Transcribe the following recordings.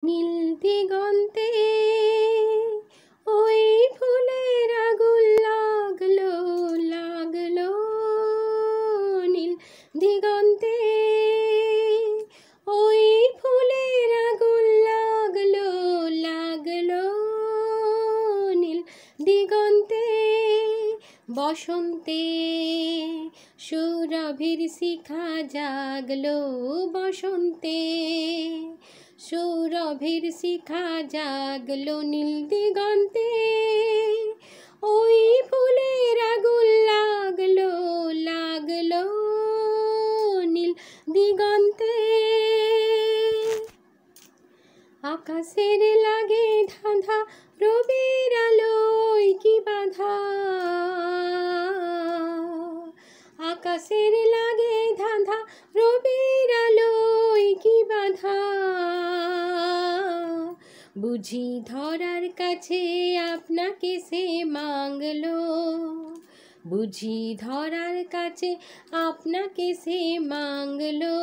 নীল দিগন্তে ওই ফুলের আগুন লাগলো লাগলো, নীল দিগন্তে ওই ফুলের আগুন লাগলো লাগলো, নীল দিগন্তে বসন্তে সুরভির শিখা জাগলো, বসন্তে সুরভির শিখা জাগলো, নীল দিগন্তে ওই ফুলের আগুন লাগলো লাগলো, নীল দিগন্তে আকাশের লাগে ধাঁধা রবির আলোয় কি বাধা, আকাশের লাগে ধাঁধা রবির আলোয় কি বাধা, বুঝি ধরার কাছে আপনাকে সে মাংলো, বুঝি ধরার কাছে আপনাকে সে মাংলো,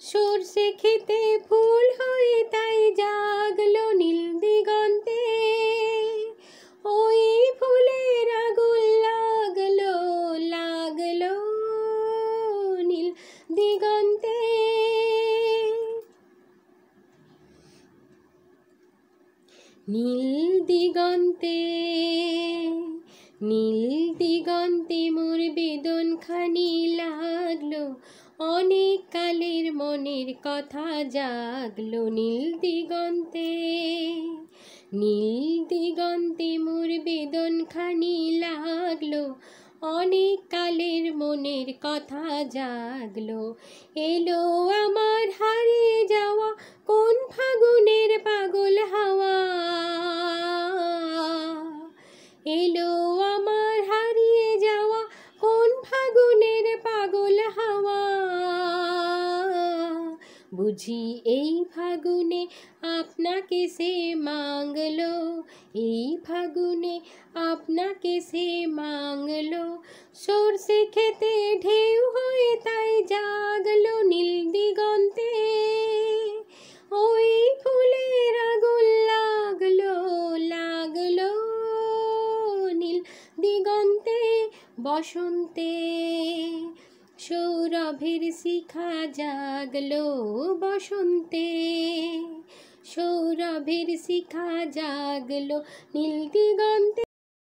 সর্ষে খেতে ফুল হয়ে তাই জাগলো, নীল দিগন্তে ওই ফুলের আগুন লাগলো লাগলো, নীল দিগন্তে নীল দিগন্তে নীল দিগন্তে মোর বেদনখানি লাগলো, অনেক কালের মনের কথা জাগলো, নীল দিগন্তে নীল দিগন্তে মোর বেদনখানি লাগলো, অনেক কালের মনের কথা জাগলো, এলো আমার হারিয়ে যাওয়া কোন ফাগুনের পাগল হাওয়া, এলো আমার হারিয়ে যাওয়া কোন ফাগুনের পাগল হাওয়া, বুঝি এই ফাগুনে আপনাকে সে মাংলো, এই ফাগুনে আপনাকে সে মাংলো, সর্ষে খেতে ঢেউ হয়ে তাই জাগলো, নীল দিগন্তে ওই ফুলের আগুন লাগলো লাগলো, নীল দিগন্তে বসন্তে সৌরভের শিখা জাগলো, বসন্তে সৌরভের শিখা জাগলো, নীল দিগন্তে।